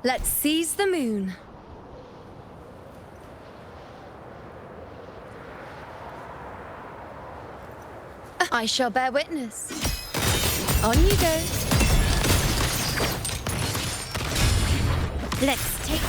Let's seize the moon. I shall bear witness. On you go. Let's take...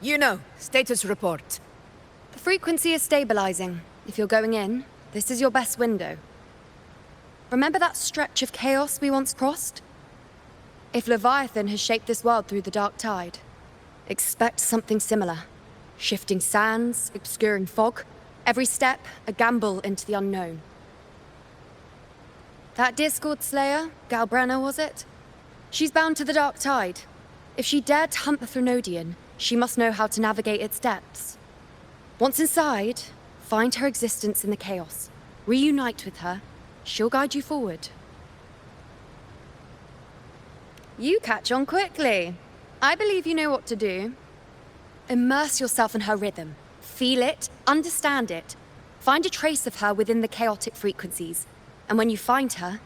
You know, status report. The frequency is stabilizing. If you're going in, this is your best window. Remember that stretch of chaos we once crossed? If Leviathan has shaped this world through the dark tide, expect something similar. Shifting sands, obscuring fog, every step a gamble into the unknown. That Discord Slayer, Galbrena was it? She's bound to the dark tide. If she dared to hunt the Threnodian, she must know how to navigate its depths. Once inside, find her existence in the chaos. Reunite with her. She'll guide you forward. You catch on quickly. I believe you know what to do. Immerse yourself in her rhythm. Feel it, understand it. Find a trace of her within the chaotic frequencies. And when you find her,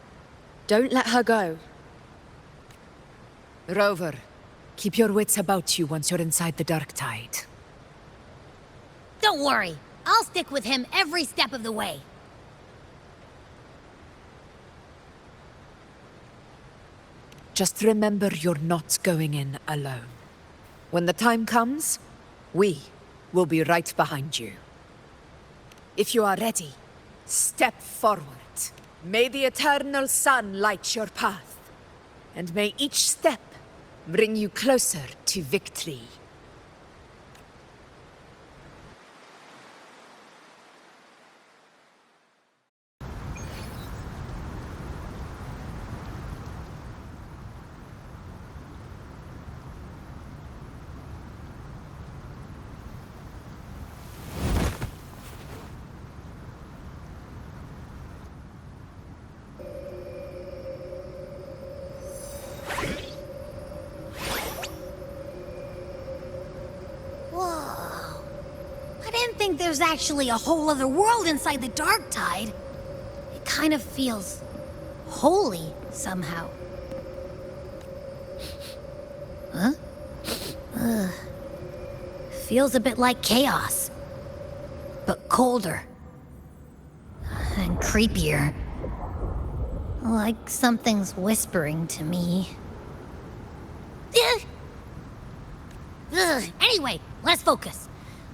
don't let her go. Rover, keep your wits about you once you're inside the dark tide. Don't worry. I'll stick with him every step of the way. Just remember you're not going in alone. When the time comes, we will be right behind you. If you are ready, step forward. May the eternal sun light your path, and may each step bring you closer to victory. There's actually a whole other world inside the dark tide. It kind of feels holy somehow. Huh? Feels a bit like chaos, but colder and creepier. Like something's whispering to me. Anyway, let's focus.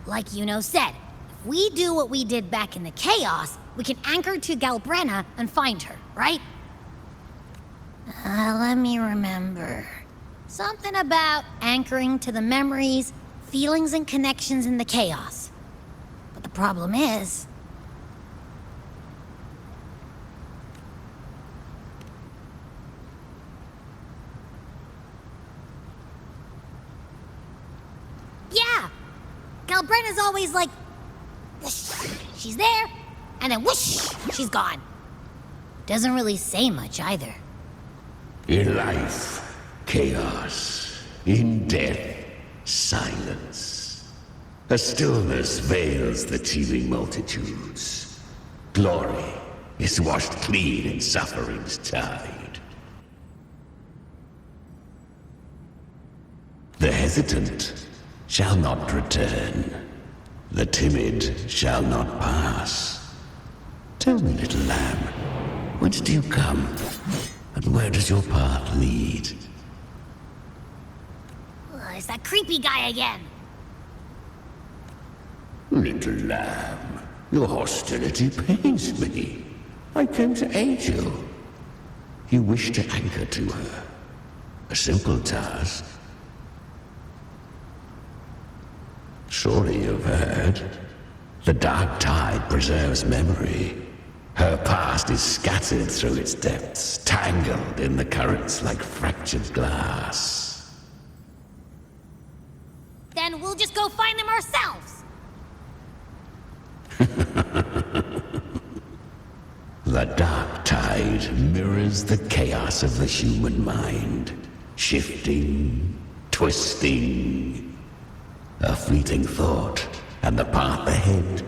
Like Yuno said, if we do what we did back in the chaos, we can anchor to Galbrena and find her, right? Let me remember. Something about anchoring to the memories, feelings, and connections in the chaos. But the problem is... yeah! Galbrena's always like... whoosh, she's there, and then whoosh, she's gone. Doesn't really say much either. In life, chaos. In death, silence. A stillness veils the teeming multitudes. Glory is washed clean in suffering's tide. hesitant shall not return. The timid shall not pass. Tell me, little lamb, whence do you come? And where does your path lead? It's that creepy guy again. Little lamb, your hostility pains me. I came to aid you. You wish to anchor to her. A simple task. Surely you've heard. The dark tide preserves memory. Her past is scattered through its depths, tangled in the currents like fractured glass. Then we'll just go find them ourselves. The dark tide mirrors the chaos of the human mind, shifting, twisting. A fleeting thought, and the path ahead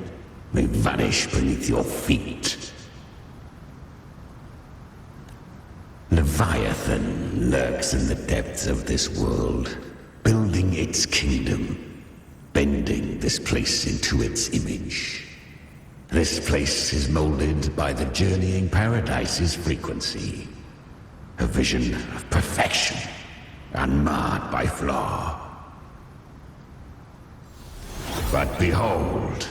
may vanish beneath your feet. Leviathan lurks in the depths of this world, building its kingdom, bending this place into its image. This place is molded by the journeying paradise's frequency, a vision of perfection, unmarred by flaw. But behold,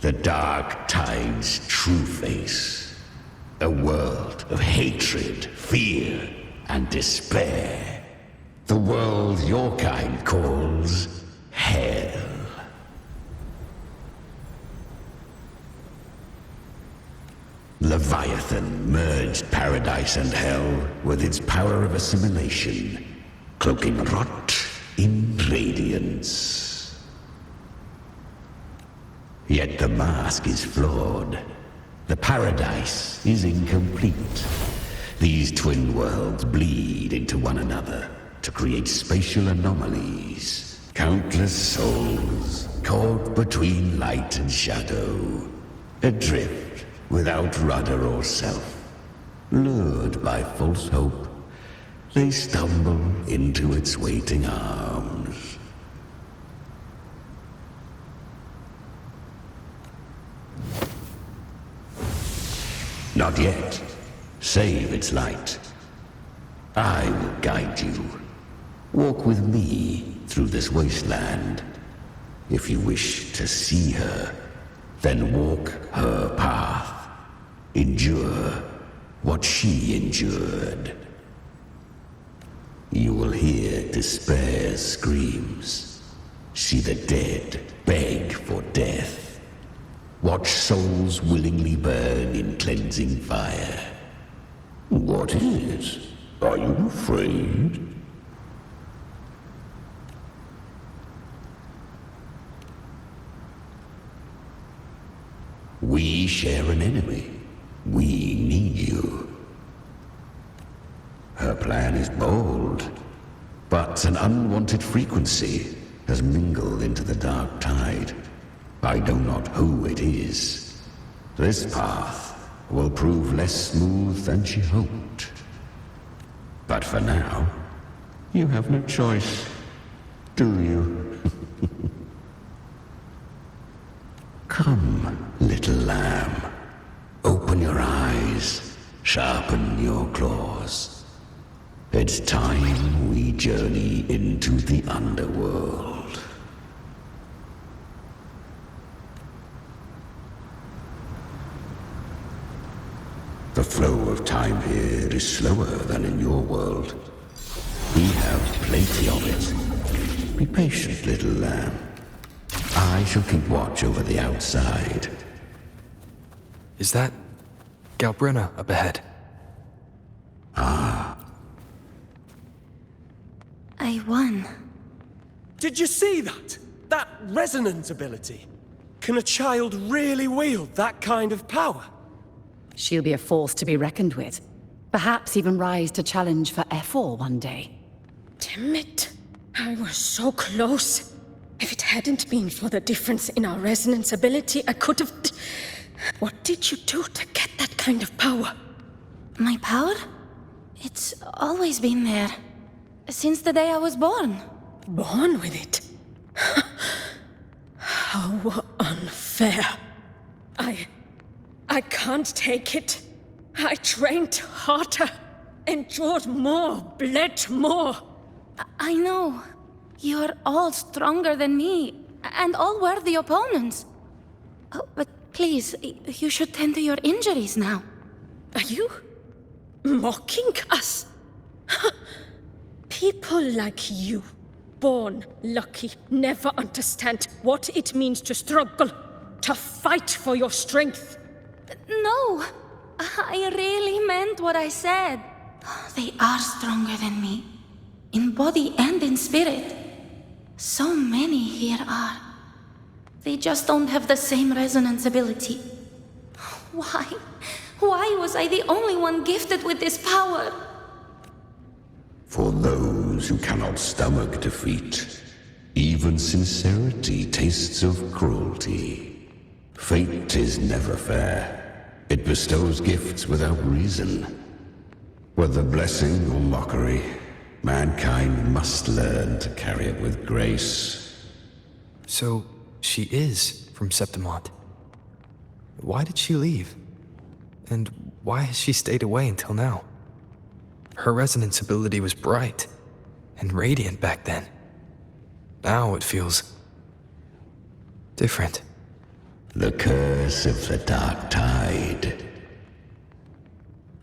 the dark tide's true face, a world of hatred, fear, and despair. The world your kind calls hell. Leviathan merged paradise and hell with its power of assimilation, cloaking rot in radiance. Yet the mask is flawed. The paradise is incomplete. These twin worlds bleed into one another to create spatial anomalies. Countless souls caught between light and shadow, adrift without rudder or self. Lured by false hope, they stumble into its waiting arms. Not yet. Save its light. I will guide you. Walk with me through this wasteland. If you wish to see her, then walk her path. Endure what she endured. You will hear despair's screams. See the dead beg for death. Watch souls willingly burn in cleansing fire. What is it? Are you afraid? We share an enemy. We need you. Her plan is bold, but an unwanted frequency has mingled into the dark tide. I know not who it is. This path will prove less smooth than she hoped. But for now, you have no choice, do you? Come, little lamb. Open your eyes, sharpen your claws. It's time we journey into the underworld. The flow of time here is slower than in your world. We have plenty of it. Be patient, little lamb. I shall keep watch over the outside. Is that Galbrena up ahead? I won. Did you see that? That resonance ability? Can a child really wield that kind of power? She'll be a force to be reckoned with. Perhaps even rise to challenge for F4 one day. Damn it. I was so close. If it hadn't been for the difference in our resonance ability, I could have... What did you do to get that kind of power? My power? It's always been there. Since the day I was born. born with it. How unfair. I can't take it. I trained harder, endured more, bled more. I know. You're all stronger than me, and all worthy opponents. Oh, but please, you should tend to your injuries now. Are you mocking us? People like you, born lucky, never understand what it means to struggle, to fight for your strength. No, I really meant what I said. They are stronger than me, in body and in spirit. So many here are. They just don't have the same resonance ability. Why? Why was I the only one gifted with this power? For those who cannot stomach defeat, even sincerity tastes of cruelty. Fate is never fair. It bestows gifts without reason. Whether blessing or mockery, mankind must learn to carry it with grace. So, she is from Septimont. Why did she leave? And why has she stayed away until now? Her resonance ability was bright and radiant back then. Now it feels different. The curse of the Dark Tide.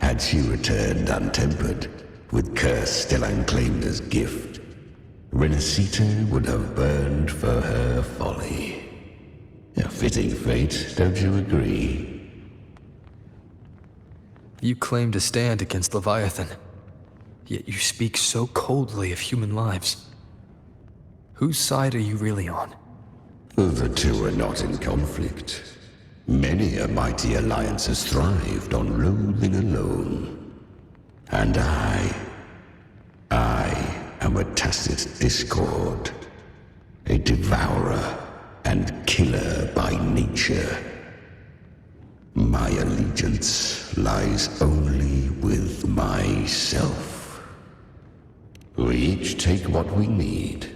Had she returned untempered, with curse still unclaimed as gift, Renacita would have burned for her folly. A fitting fate, don't you agree? You claim to stand against Leviathan, yet you speak so coldly of human lives. Whose side are you really on? The two are not in conflict. Many a mighty alliance has thrived on loathing alone. And I am a tacit discord, a devourer and killer by nature. My allegiance lies only with myself. We each take what we need.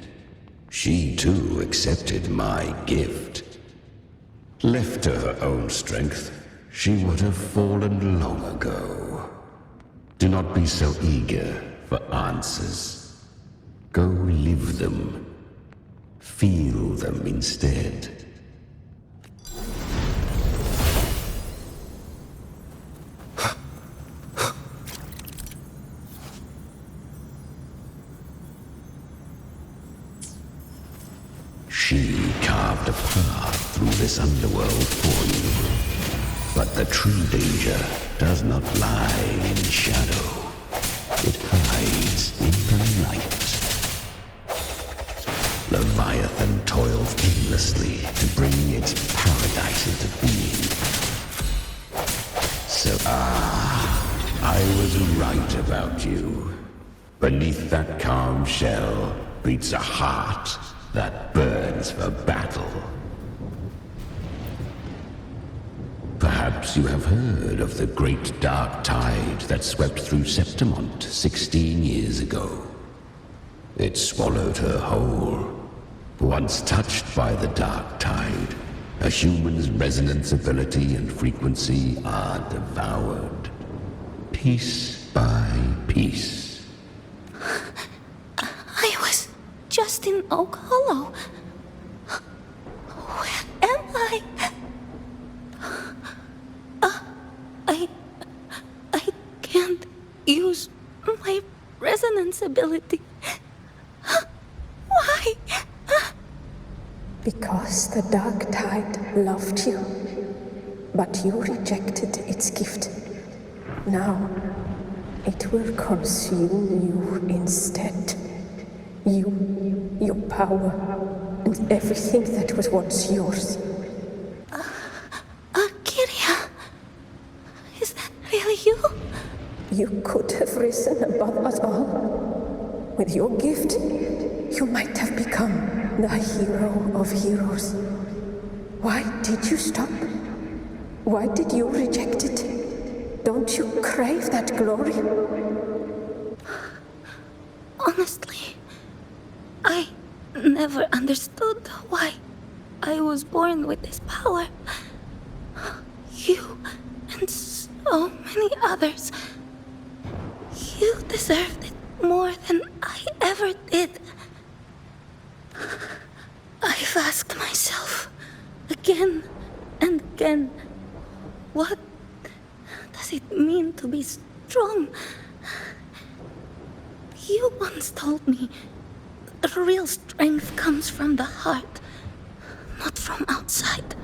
She too accepted my gift. Left to her own strength, she would have fallen long ago. Do not be so eager for answers. Go live them. Feel them instead. She carved a path through this underworld for you. But the true danger does not lie in shadow. It hides in the light. Leviathan toils endlessly to bring its paradise into being. So, I was right about you. Beneath that calm shell beats a heart that burns for battle. Perhaps you have heard of the great dark tide that swept through Septimont 16 years ago. It swallowed her whole. Once touched by the dark tide, a human's resonance ability and frequency are devoured, piece by piece. I was just in Oak Hollow. Where am I? I can't use my resonance ability. Why? Because the dark tide loved you, but you rejected its gift. Now, it will consume you instead. You, your power, and everything that was once yours. Kyria, is that really you? You could have risen above us all. With your gift, you might have become the hero of heroes. Why did you stop? Why did you reject it? Don't you crave that glory? Honestly, I never understood why I was born with this power. You and so many others. You deserved it more than I ever did. I've asked myself again and again, what does it mean to be strong? You once told me that real strength comes from the heart, not from outside.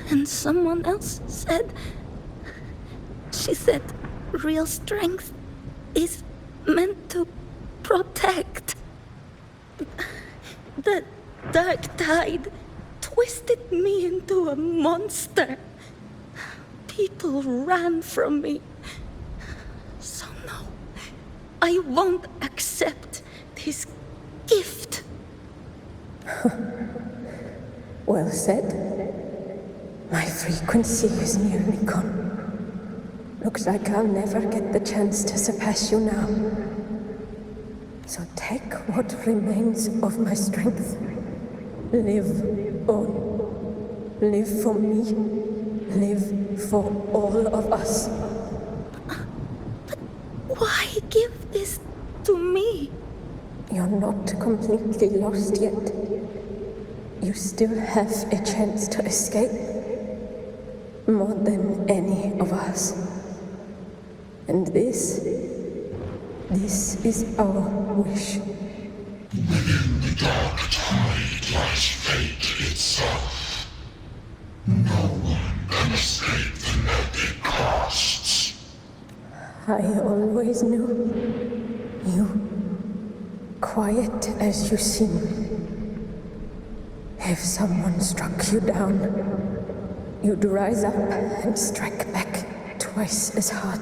And someone else said, she said, real strength is meant to protect. The dark tide twisted me into a monster. People ran from me. So no, I won't accept this gift. Well said. My frequency is nearly gone. Looks like I'll never get the chance to surpass you now. So take what remains of my strength. Live on. Live for me. Live for all of us. But why give this to me? You're not completely lost yet. You still have a chance to escape. More than any of us. And this is our wish. Within the dark tide lies fate itself. No one can escape the net it casts. I always knew you, quiet as you seem. If someone struck you down, you'd rise up and strike back twice as hard.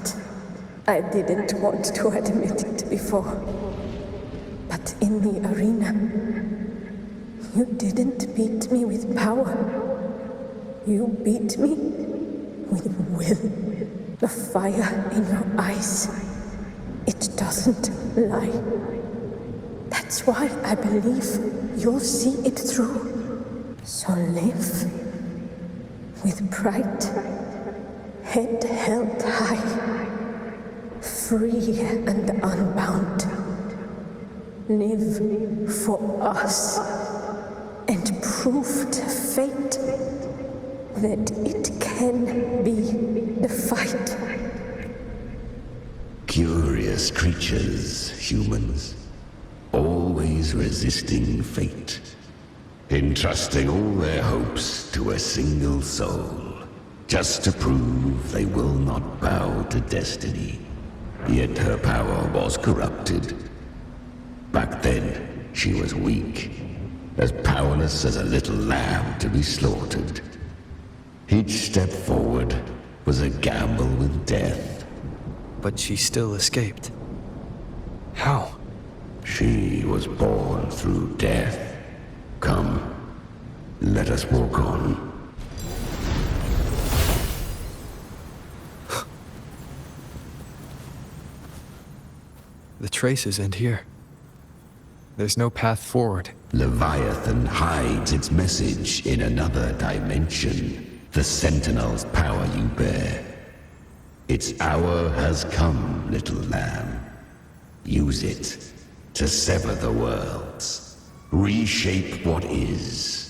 I didn't want to admit it before, but in the arena, you didn't beat me with power. You beat me with will. The fire in your eyes, it doesn't lie. That's why I believe you'll see it through. So live with pride, head held high, free and unbound. Live for us and prove to fate that it can be the fight. Curious creatures, humans, always resisting fate, entrusting all their hopes to a single soul, just to prove they will not bow to destiny. Yet her power was corrupted. Back then, she was weak, as powerless as a little lamb to be slaughtered. Each step forward was a gamble with death. But she still escaped. How? She was born through death. Come, let us walk on. The traces end here. There's no path forward. Leviathan hides its message in another dimension. The Sentinel's power you bear. Its hour has come, little lamb. Use it to sever the worlds. Reshape what is.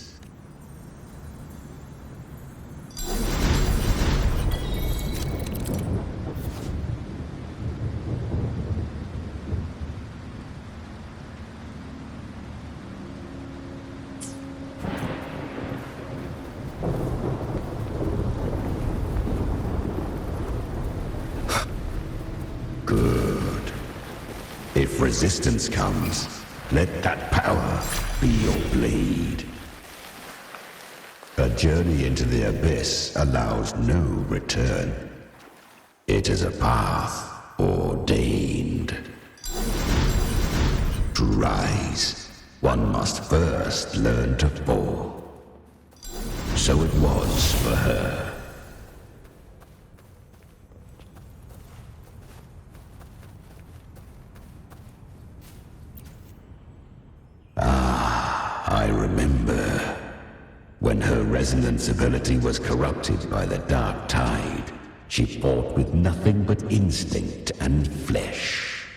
Good. If resistance comes, let that power be your blade. A journey into the abyss allows no return. It is a path ordained. To rise, one must first learn to fall. So it was for her. Ah, resonance ability was corrupted by the dark tide, she fought with nothing but instinct and flesh.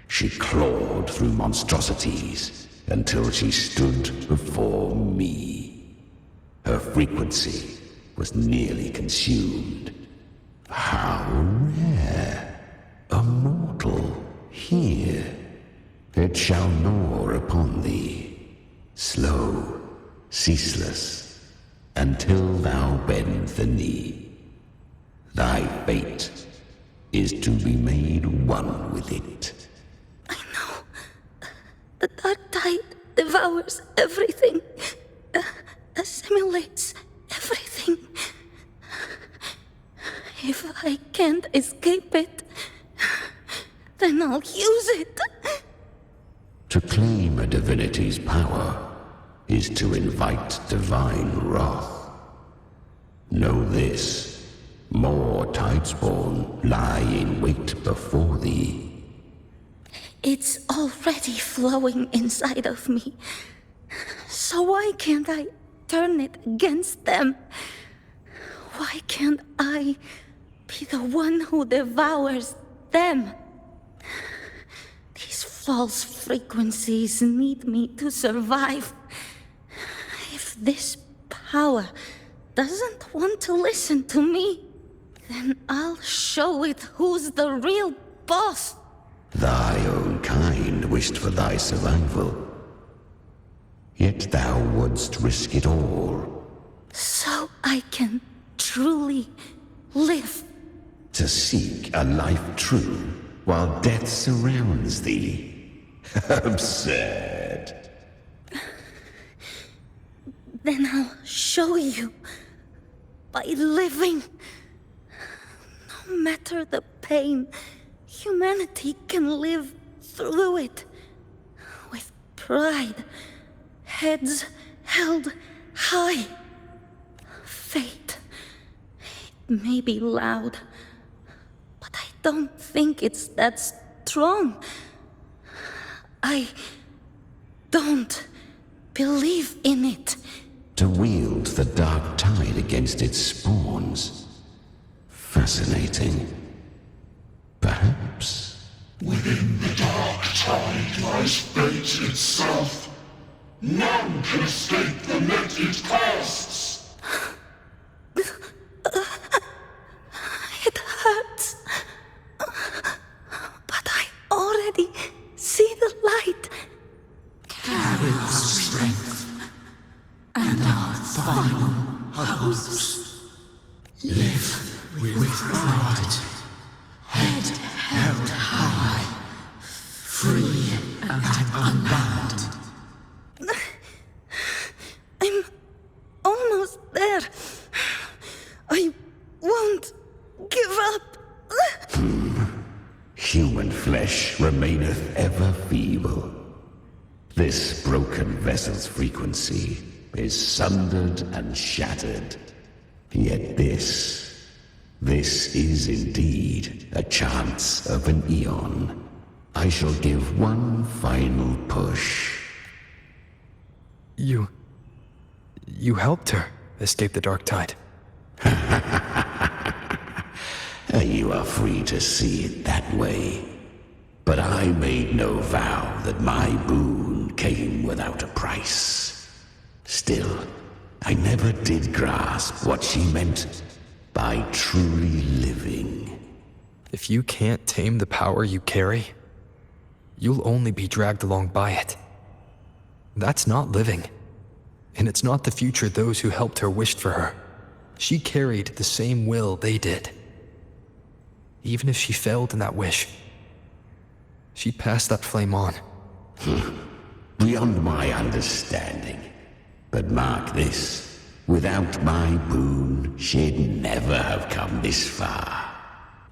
She clawed through monstrosities until she stood before me. Her frequency was nearly consumed. How rare! A mortal here. It shall gnaw upon thee, slow, ceaseless, until thou bend the knee. Thy fate is to be made one with it. I know. The dark tide devours everything, assimilates everything. If I can't escape it, then I'll use it. To claim a divinity's power is to invite divine wrath. Know this, more Tidespawn lie in wait before thee. It's already flowing inside of me. So why can't I turn it against them? Why can't I be the one who devours them? These false frequencies need me to survive. If this power doesn't want to listen to me, then I'll show it who's the real boss. Thy own kind wished for thy survival. Yet thou wouldst risk it all. So I can truly live. To seek a life true while death surrounds thee. Absurd. Then I'll show you. By living. No matter the pain, humanity can live through it. With pride. Heads held high. Fate. It may be loud, but I don't think it's that strong. I don't believe in it. To wield the dark tide against its spawns. Fascinating. Perhaps. Within the dark tide lies fate itself. None can escape the net it casts. It hurts. But I already see the light. Carry our strength and our final hopes. Live with pride, head held high, free and unbound. I'm almost there. I won't give up. Human flesh remaineth ever feeble. This broken vessel's frequency is sundered and shattered. Yet this is indeed a chance of an eon. I shall give one final push. You helped her escape the dark tide. You are free to see it that way. But I made no vow that my boon came without a price. Still, I never did grasp what she meant by truly living. If you can't tame the power you carry, you'll only be dragged along by it. That's not living. And it's not the future those who helped her wished for her. She carried the same will they did. Even if she failed in that wish, she'd pass that flame on. Beyond my understanding. But mark this, without my boon, she'd never have come this far.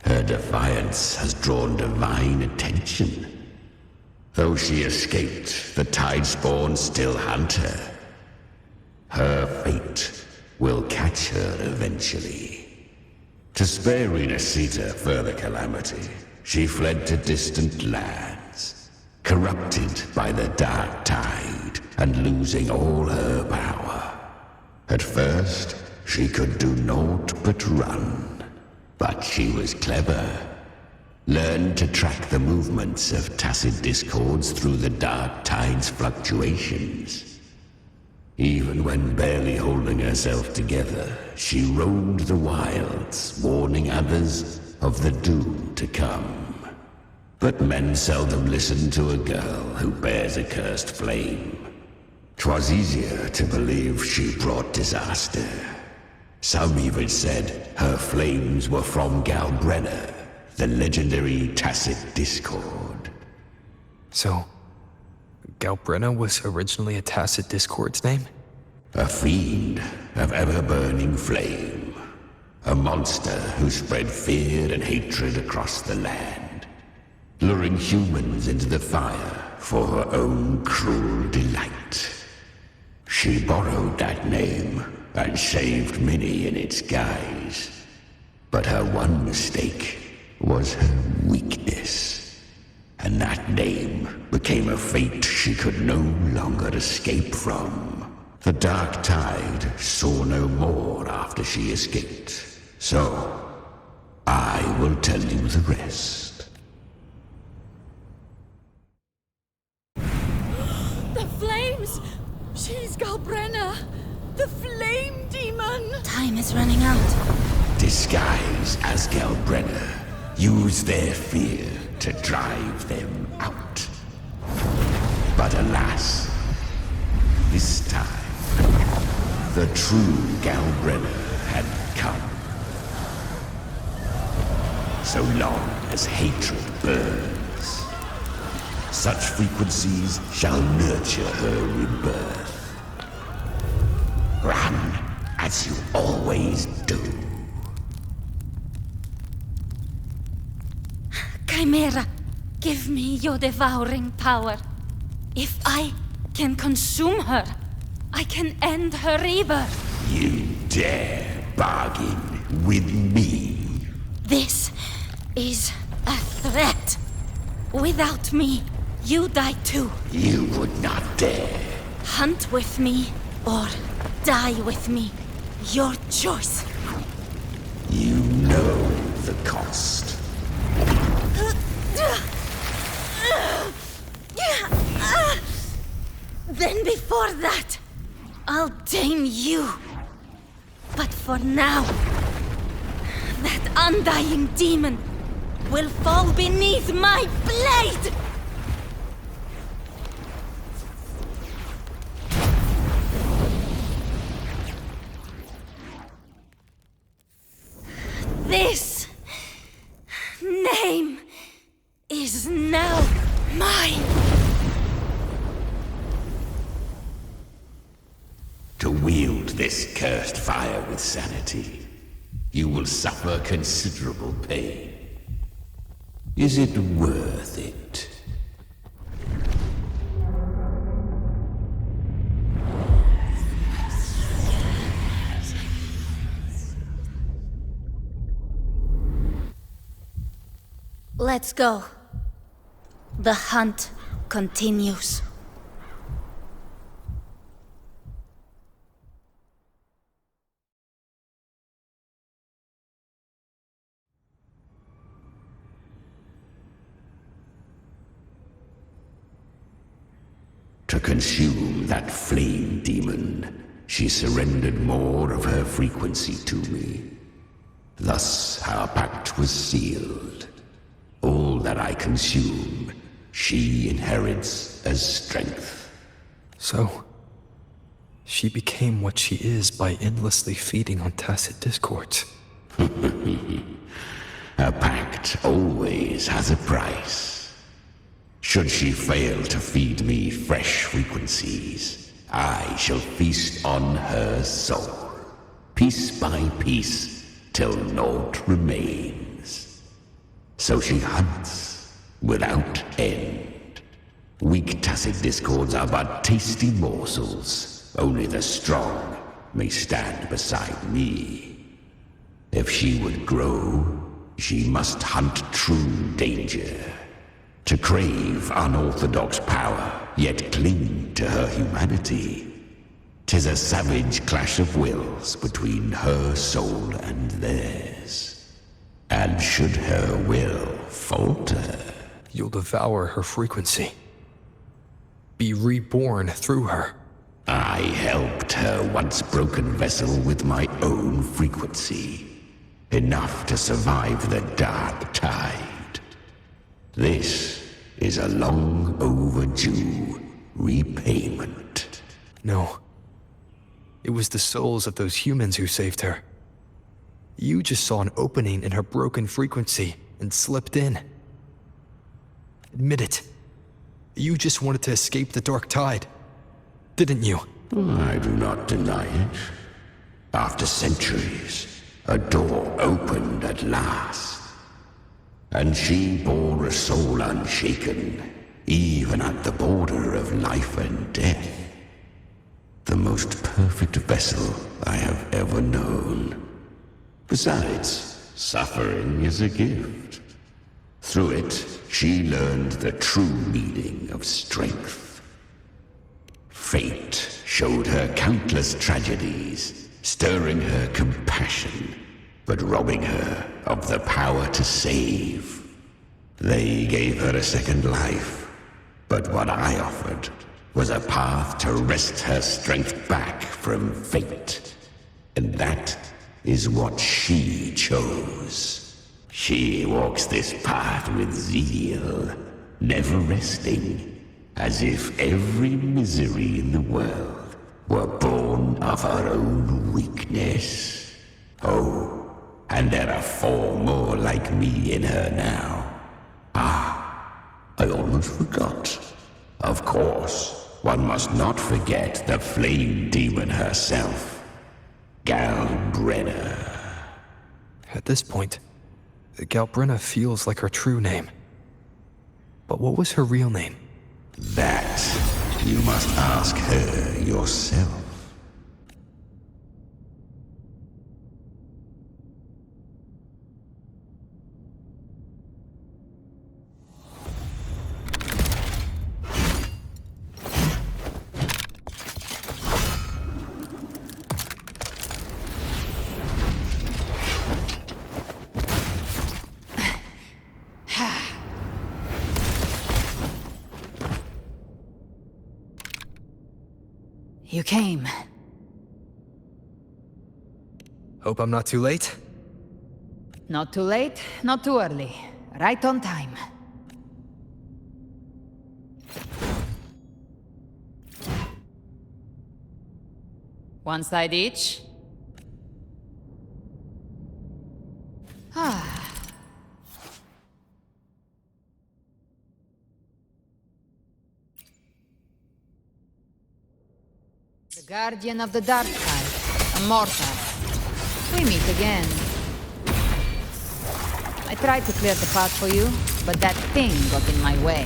Her defiance has drawn divine attention. Though she escaped, the Tidespawn still hunt her. Her fate will catch her eventually. To spare Renacita further calamity, she fled to distant lands, corrupted by the dark tide and losing all her power. At first, she could do naught but run. But she was clever. Learned to track the movements of tacit discords through the dark tide's fluctuations. Even when barely holding herself together, she roamed the wilds, warning others of the doom to come. But men seldom listen to a girl who bears a cursed flame. 'Twas easier to believe she brought disaster. Some even said her flames were from Galbrena, the legendary tacit discord. So, Galbrena was originally a tacit discord's name? A fiend of ever-burning flame. A monster who spread fear and hatred across the land, luring humans into the fire for her own cruel delight. She borrowed that name and saved many in its guise. But her one mistake was her weakness. And that name became a fate she could no longer escape from. The dark tide saw no more after she escaped. So, I will tell you the rest. The flames! She's Galbrena! The flame demon! Time is running out. Disguise as Galbrena. Use their fear to drive them out. But alas, this time, the true Galbrena had come. So long as hatred burns, such frequencies shall nurture her rebirth. Run as you always do. Chimera, give me your devouring power. If I can consume her, I can end her rebirth. You dare bargain with me? This is a threat. Without me, you die too. You would not dare. Hunt with me or die with me. Your choice. You know the cost. Then before that, I'll tame you. But for now, that undying demon will fall beneath my blade! This name is now mine. To wield this cursed fire with sanity, you will suffer considerable pain. Is it worth it? Let's go. The hunt continues. To consume that flame demon, she surrendered more of her frequency to me. Thus our pact was sealed. All that I consume, she inherits as strength. So, she became what she is by endlessly feeding on tacit discords. A pact always has a price. Should she fail to feed me fresh frequencies, I shall feast on her soul, piece by piece, till naught remains. So she hunts without end. Weak tacit discords are but tasty morsels. Only the strong may stand beside me. If she would grow, she must hunt true danger. To crave unorthodox power, yet cling to her humanity. 'Tis a savage clash of wills between her soul and theirs. And should her will falter, You'll devour her frequency. Be reborn through her. I helped her once broken vessel with my own frequency. Enough to survive the dark tide. This is a long overdue repayment. No. It was the souls of those humans who saved her. You just saw an opening in her broken frequency and slipped in. Admit it. You just wanted to escape the dark tide, didn't you? I do not deny it. After centuries, a door opened at last. And she bore a soul unshaken, even at the border of life and death. The most perfect vessel I have ever known. Besides, suffering is a gift. Through it, she learned the true meaning of strength. Fate showed her countless tragedies, stirring her compassion, but robbing her of the power to save. They gave her a second life, but what I offered was a path to wrest her strength back from fate. And that is what she chose. She walks this path with zeal, never resting, as if every misery in the world were born of her own weakness. Oh, and there are 4 more like me in her now. I almost forgot. Of course, one must not forget the flame demon herself, Galbrena. At this point, Galbrena feels like her true name. But what was her real name? That you must ask her yourself. You came. Hope I'm not too late? Not too late, not too early. Right on time. One side each. The Guardian of the Dark Tide, Immortal. We meet again. I tried to clear the path for you, but that thing got in my way.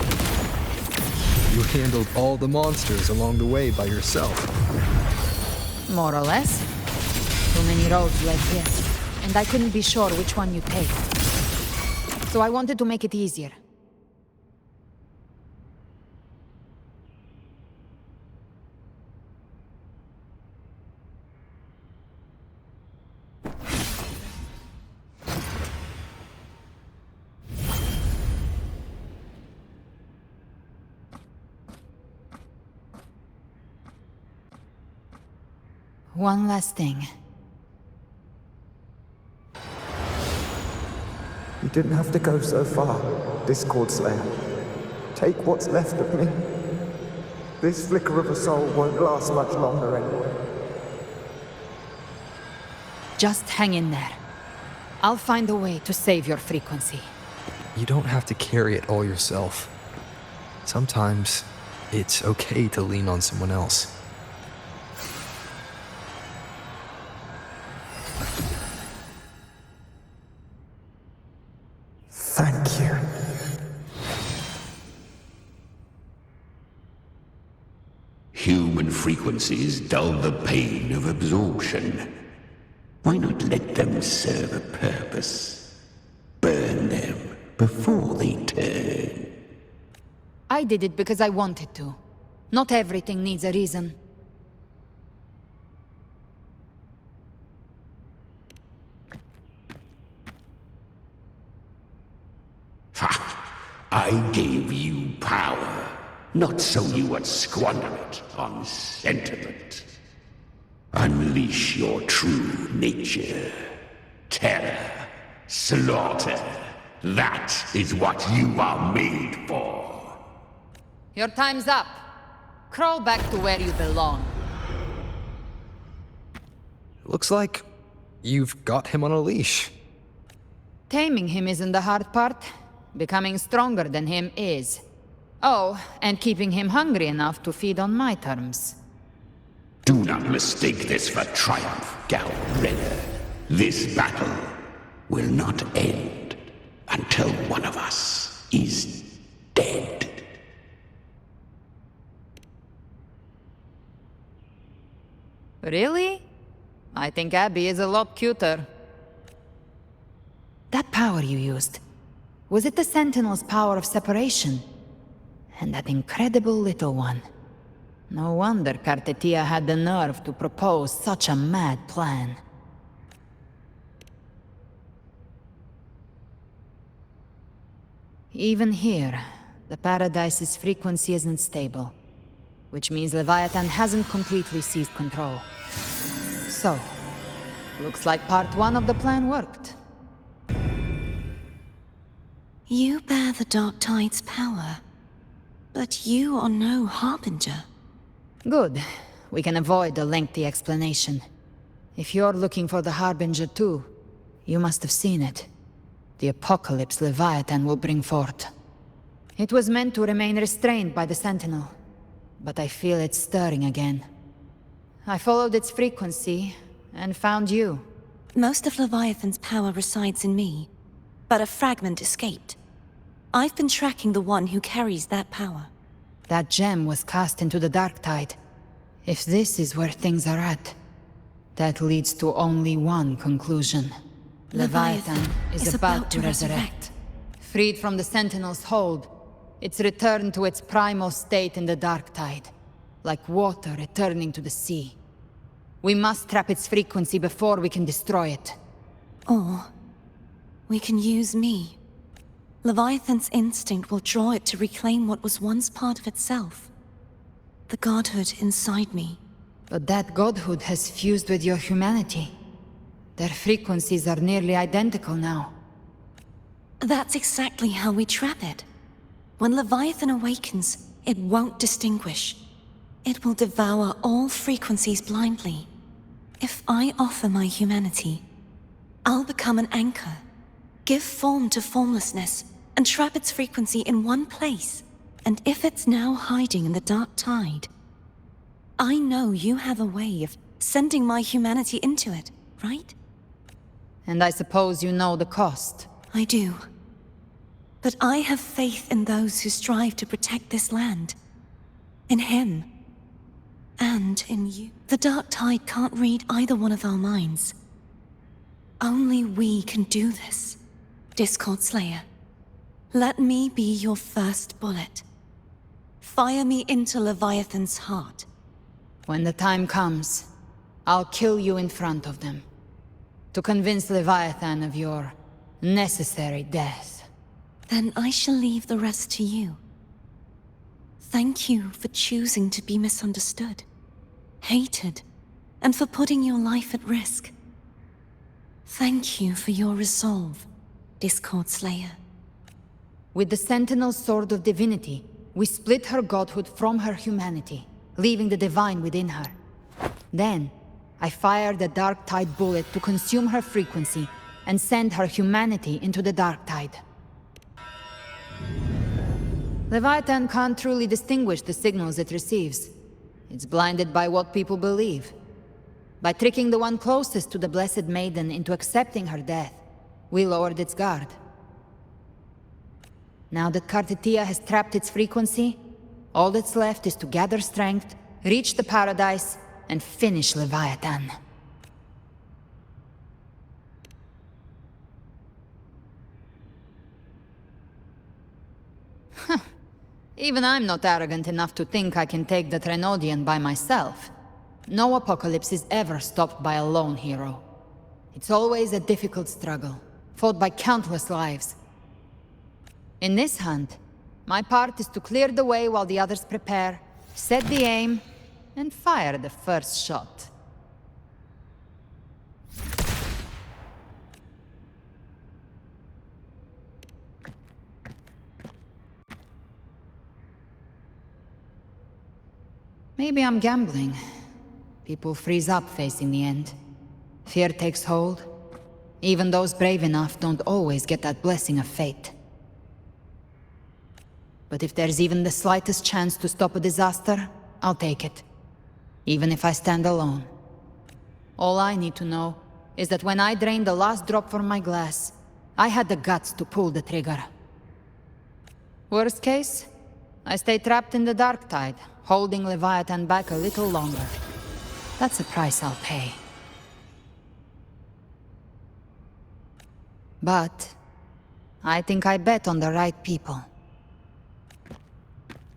You handled all the monsters along the way by yourself. More or less. Too many roads led here, and I couldn't be sure which one you'd take. So I wanted to make it easier. One last thing. You didn't have to go so far, Discord Slayer. Take what's left of me. This flicker of a soul won't last much longer anyway. Just hang in there. I'll find a way to save your frequency. You don't have to carry it all yourself. Sometimes, it's okay to lean on someone else. Thank you. Human frequencies dull the pain of absorption. Why not let them serve a purpose? Burn them before they turn. I did it because I wanted to. Not everything needs a reason. I gave you power, not so you would squander it on sentiment. Unleash your true nature. Terror, slaughter. That is what you are made for. Your time's up. Crawl back to where you belong. Looks like you've got him on a leash. Taming him isn't the hard part. Becoming stronger than him is. Oh, and keeping him hungry enough to feed on my terms. Do not mistake this for triumph, Galbrena. This battle will not end until one of us is dead. Really? I think Abby is a lot cuter. That power you used, was it the Sentinel's power of separation? And that incredible little one. No wonder Cartetia had the nerve to propose such a mad plan. Even here, the Paradise's frequency isn't stable, which means Leviathan hasn't completely seized control. So, looks like part one of the plan worked. You bear the Dark Tide's power, but you are no Harbinger. Good. We can avoid a lengthy explanation. If you're looking for the Harbinger too, you must have seen it. The apocalypse Leviathan will bring forth. It was meant to remain restrained by the Sentinel, but I feel it stirring again. I followed its frequency, and found you. Most of Leviathan's power resides in me, but a fragment escaped. I've been tracking the one who carries that power. That gem was cast into the Dark Tide. If this is where things are at, that leads to only one conclusion. Leviathan is about to resurrect. Freed from the Sentinel's hold, it's returned to its primal state in the Dark Tide, like water returning to the sea. We must trap its frequency before we can destroy it. Or we can use me. Leviathan's instinct will draw it to reclaim what was once part of itself. The godhood inside me. But that godhood has fused with your humanity. Their frequencies are nearly identical now. That's exactly how we trap it. When Leviathan awakens, it won't distinguish. It will devour all frequencies blindly. If I offer my humanity, I'll become an anchor, give form to formlessness, and trap its frequency in one place. And if it's now hiding in the Dark Tide, I know you have a way of sending my humanity into it, right? And I suppose you know the cost. I do. But I have faith in those who strive to protect this land. In him. And in you. The Dark Tide can't read either one of our minds. Only we can do this. Discord Slayer. Let me be your first bullet. Fire me into Leviathan's heart. When the time comes, I'll kill you in front of them. To convince Leviathan of your necessary death. Then I shall leave the rest to you. Thank you for choosing to be misunderstood, hated, and for putting your life at risk. Thank you for your resolve, Discord Slayer. With the Sentinel's Sword of Divinity, we split her godhood from her humanity, leaving the divine within her. Then, I fired a Dark Tide bullet to consume her frequency and send her humanity into the Dark Tide. Leviathan can't truly distinguish the signals it receives. It's blinded by what people believe. By tricking the one closest to the Blessed Maiden into accepting her death, we lowered its guard. Now that Cartetia has trapped its frequency, all that's left is to gather strength, reach the Paradise, and finish Leviathan. Even I'm not arrogant enough to think I can take the Trenodian by myself. No apocalypse is ever stopped by a lone hero. It's always a difficult struggle, fought by countless lives. In this hunt, My part is to clear the way while the others prepare, set the aim, and fire the first shot. Maybe I'm gambling. People freeze up facing the end. Fear takes hold. Even those brave enough don't always get that blessing of fate. But if there's even the slightest chance to stop a disaster, I'll take it. Even if I stand alone. All I need to know is that when I drained the last drop from my glass, I had the guts to pull the trigger. Worst case, I stay trapped in the dark tide, holding Leviathan back a little longer. That's a price I'll pay. But I think I bet on the right people.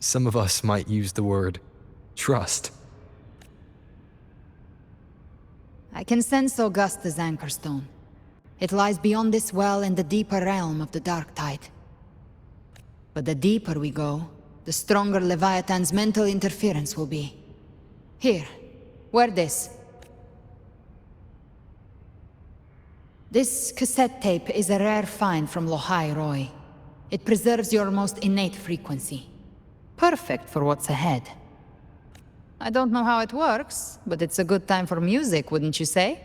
Some of us might use the word trust. I can sense Augusta's anchorstone. It lies beyond this well in the deeper realm of the dark tide. But the deeper we go, the stronger Leviathan's mental interference will be. Here, wear this. This cassette tape is a rare find from Lohai Roy. It preserves your most innate frequency. Perfect for what's ahead. I don't know how it works, but it's a good time for music, wouldn't you say?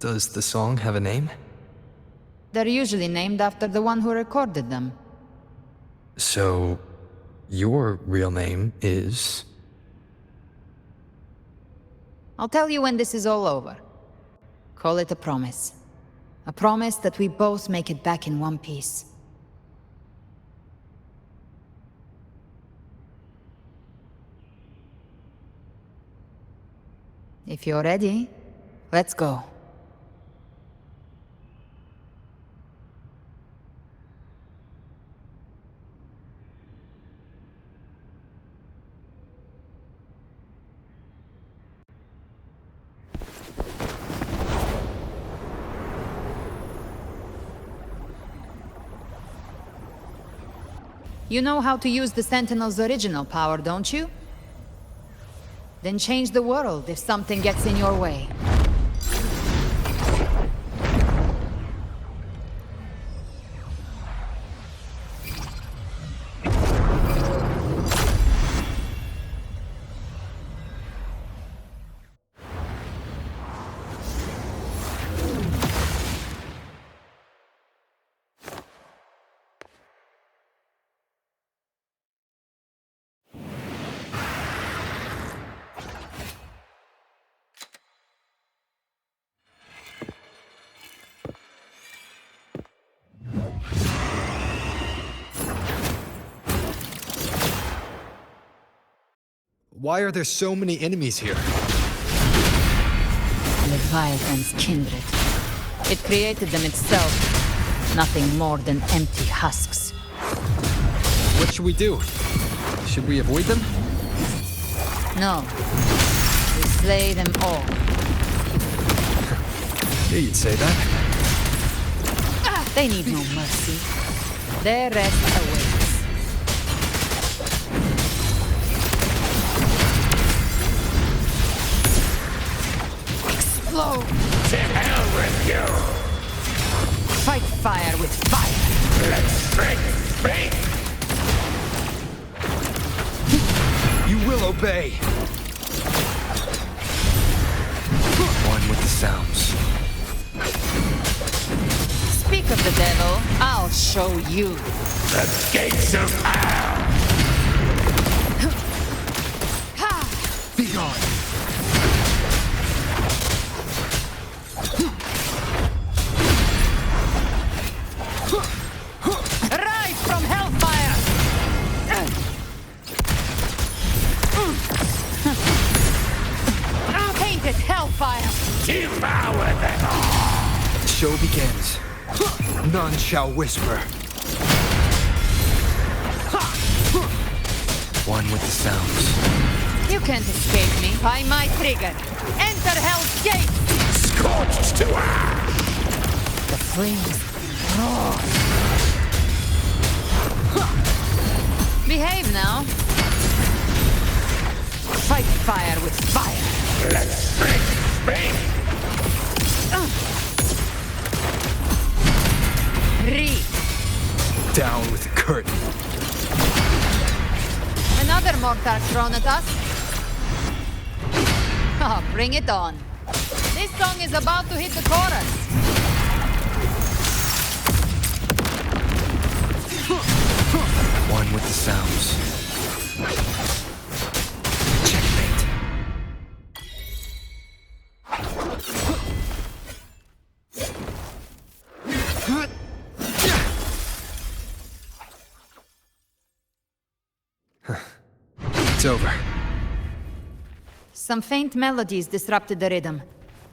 Does the song have a name? They're usually named after the one who recorded them. So, your real name is... I'll tell you when this is all over. Call it a promise. A promise that we both make it back in one piece. If you're ready, let's go. You know how to use the Sentinel's original power, don't you? Then change the world if something gets in your way. Why are there so many enemies here? Leviathan's kindred. It created them itself. Nothing more than empty husks. What should we do? Should we avoid them? No. We slay them all. Yeah, you'd say that. They need no mercy. Their rest awaits. Explode! To hell with you! Fight fire with fire! Let's speak! You will obey! One with the sounds. Speak of the devil, I'll show you. The gates of hell! Be gone! Rise from hellfire! Painted hellfire! Devour them all! The show begins. None shall whisper. One with the sounds. You can't escape me. By my trigger. Enter Hell's Gate! Scorched to ash! The flames roar. Behave now. Fight fire with fire. Let's make space! Read. Down with the curtain. Another mortar thrown at us. Oh, bring it on. This song is about to hit the chorus. One with the sounds. Checkmate. It's over. Some faint melodies disrupted the rhythm.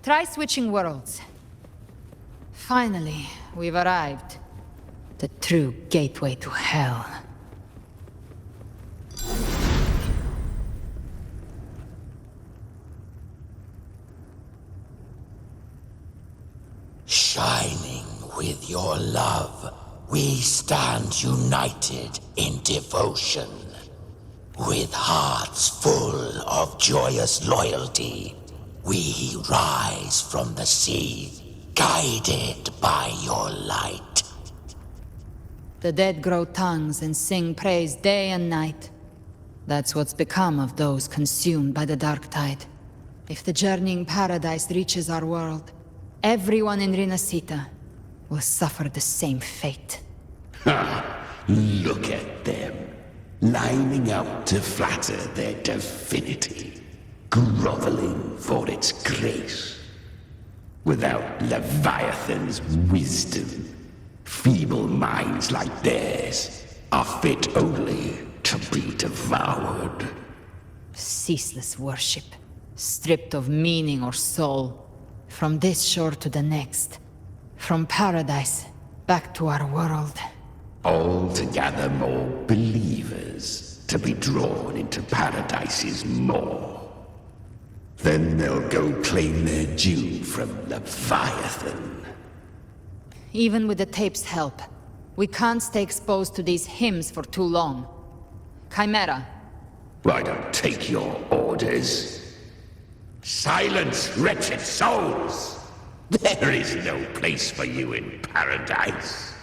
Try switching worlds. Finally, we've arrived. The true gateway to hell. Shining with your love, we stand united in devotion. With hearts full of joyous loyalty, we rise from the sea, guided by your light. The dead grow tongues and sing praise day and night. That's what's become of those consumed by the dark tide. If the journeying paradise reaches our world, everyone in Rinasita will suffer the same fate. Ha! Look at them, lining up to flatter their divinity, groveling for its grace. Without Leviathan's wisdom, feeble minds like theirs are fit only to be devoured. Ceaseless worship, stripped of meaning or soul, from this shore to the next, from paradise back to our world. All to gather more believers to be drawn into Paradise's maw. Then they'll go claim their due from Leviathan. Even with the tape's help, we can't stay exposed to these hymns for too long. Chimera. I don't take your orders. Silence, wretched souls! There is no place for you in Paradise.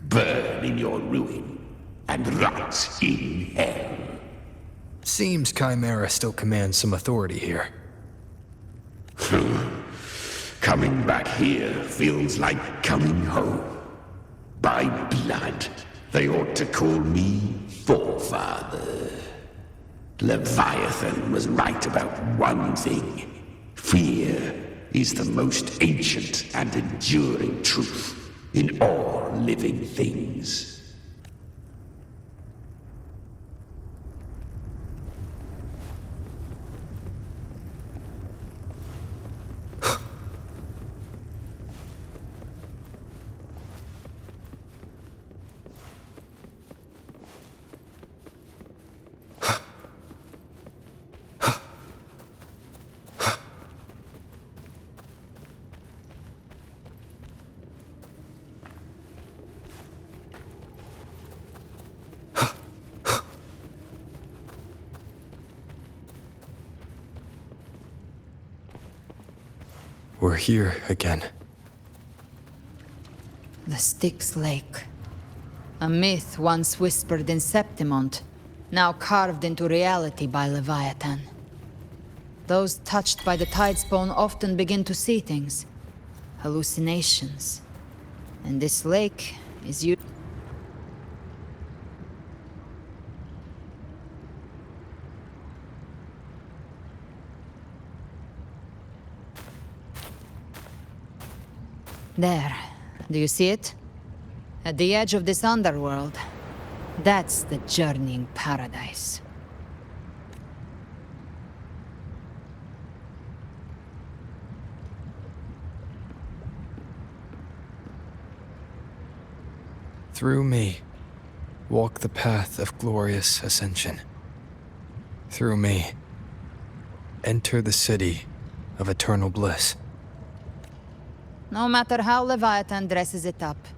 Burn in your ruin, and rot in hell. Seems Chimera still commands some authority here. Coming back here feels like coming home. By blood, they ought to call me Forefather. Leviathan was right about one thing. Fear is the most ancient and enduring truth in all living things. We're here again. The Styx Lake. A myth once whispered in Septimont, now carved into reality by Leviathan. Those touched by the Tidespawn often begin to see things. Hallucinations. And this lake is used. There. Do you see it? At the edge of this underworld. That's the journeying paradise. Through me, walk the path of glorious ascension. Through me, enter the city of eternal bliss. No matter how Leviathan dresses it up,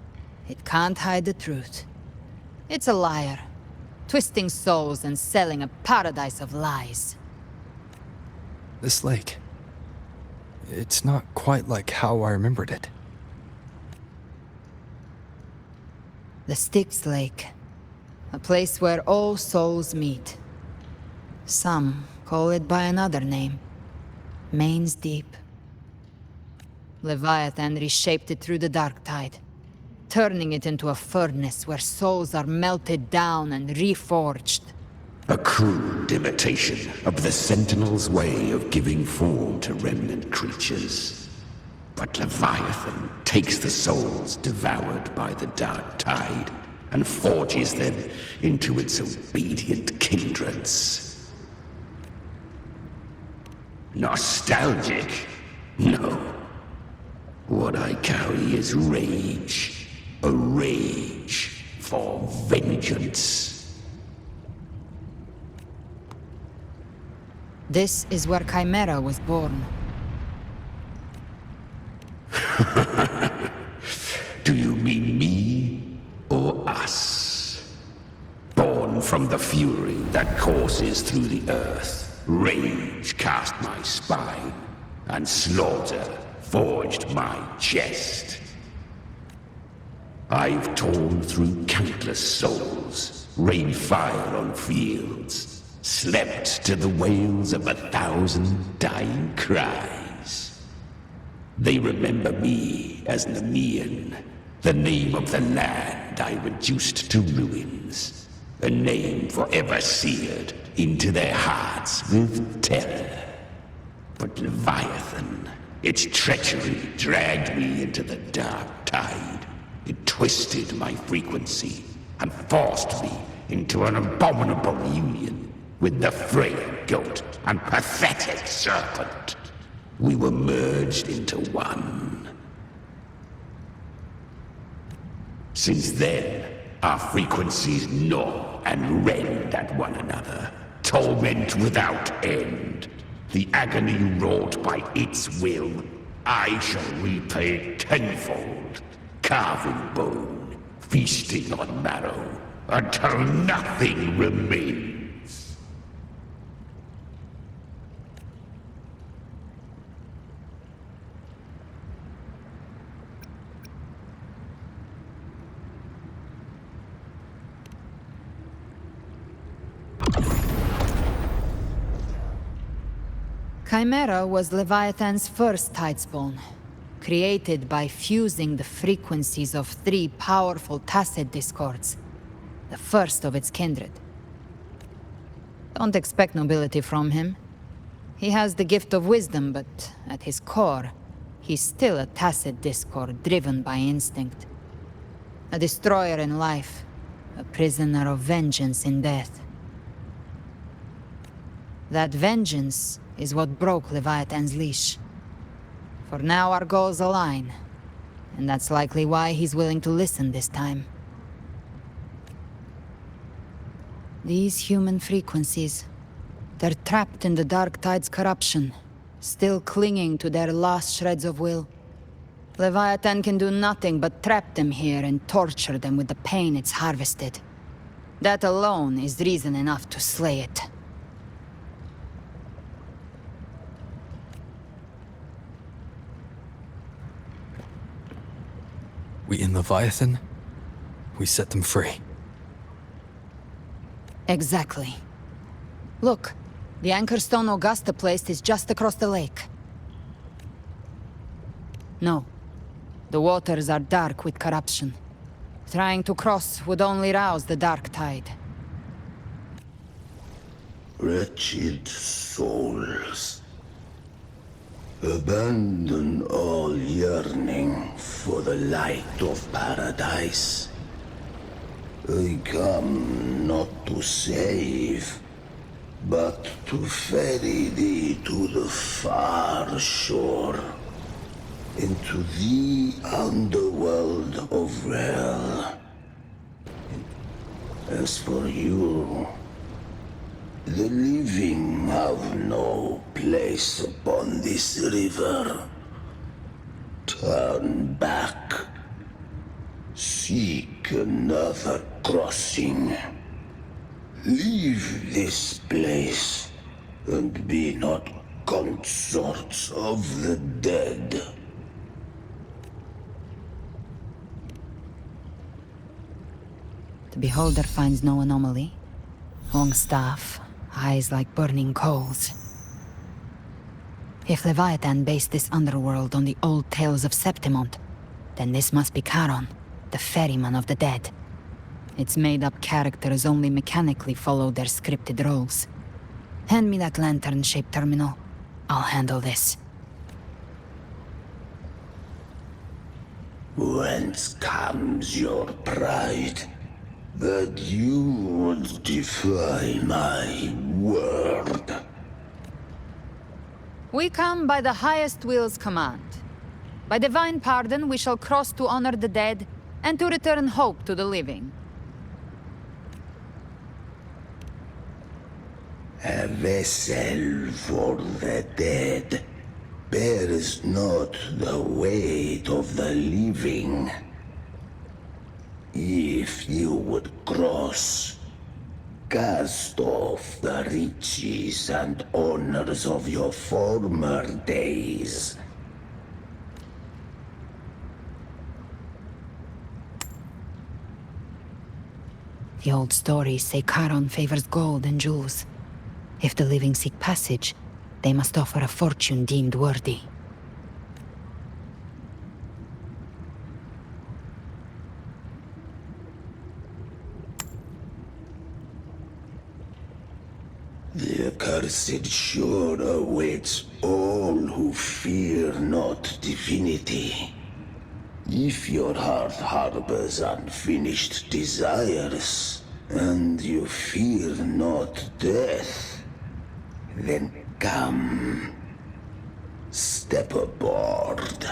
it can't hide the truth. It's a liar, twisting souls and selling a paradise of lies. This lake, it's not quite like how I remembered it. The Styx Lake, a place where all souls meet. Some call it by another name, Main's Deep. Leviathan reshaped it through the dark tide, turning it into a furnace where souls are melted down and reforged. A crude imitation of the Sentinel's way of giving form to remnant creatures. But Leviathan takes the souls devoured by the dark tide and forges them into its obedient kindreds. Nostalgic? No. What I carry is rage. A rage for vengeance. This is where Chimera was born. Do you mean me or us? Born from the fury that courses through the earth, rage cast my spine, and slaughter forged my chest. I've torn through countless souls, rained fire on fields, slept to the wails of 1,000 dying cries. They remember me as Nemean, the name of the land I reduced to ruins, a name forever seared into their hearts with terror. But Leviathan, its treachery dragged me into the dark tide. It twisted my frequency and forced me into an abominable union with the frail goat and pathetic serpent. We were merged into one. Since then, our frequencies gnaw and rend at one another, torment without end. The agony wrought by its will, I shall repay tenfold, carving bone, feasting on marrow, until nothing remains. Chimera was Leviathan's first tidespawn, created by fusing the frequencies of 3 powerful tacit discords, the first of its kindred. Don't expect nobility from him. He has the gift of wisdom, but at his core, he's still a tacit discord driven by instinct. A destroyer in life, a prisoner of vengeance in death. That vengeance is what broke Leviathan's leash. For now our goals align, and that's likely why he's willing to listen this time. These human frequencies, they're trapped in the Dark Tide's corruption, still clinging to their last shreds of will. Leviathan can do nothing but trap them here and torture them with the pain it's harvested. That alone is reason enough to slay it. We in Leviathan, we set them free. Exactly. Look, the anchor stone Augusta placed is just across the lake. No. The waters are dark with corruption. Trying to cross would only rouse the dark tide. Wretched souls. Abandon all yearning for the light of paradise. I come not to save, but to ferry thee to the far shore, into the underworld of Rel. As for you, The living have no place upon this river. Turn back. Seek another crossing. Leave this place, and be not consorts of the dead. The beholder finds no anomaly. Long staff, eyes like burning coals. If Leviathan based this underworld on the old tales of Septimont, then this must be Charon, the ferryman of the dead. Its made-up characters only mechanically follow their scripted roles. Hand me that lantern-shaped terminal. I'll handle this. Whence comes your pride? That you would defy my word? We come by the highest will's command. By divine pardon, we shall cross to honor the dead, and to return hope to the living. A vessel for the dead bears not the weight of the living. If you would cross, cast off the riches and honors of your former days. The old stories say Charon favors gold and jewels. If the living seek passage, they must offer a fortune deemed worthy. The accursed shore awaits all who fear not divinity. If your heart harbors unfinished desires, and you fear not death, then come, step aboard.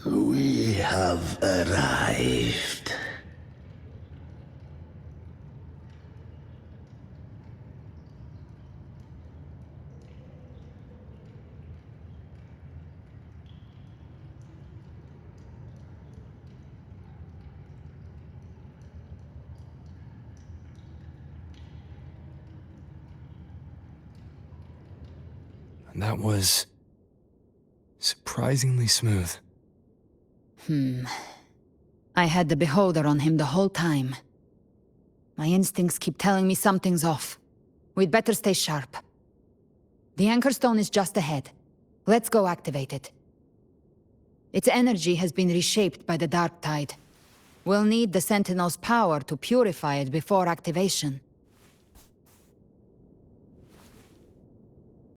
We have arrived. That was surprisingly smooth. I had the beholder on him the whole time. My instincts keep telling me something's off. We'd better stay sharp. The anchor stone is just ahead. Let's go activate it. Its energy has been reshaped by the dark tide. We'll need the Sentinel's power to purify it before activation.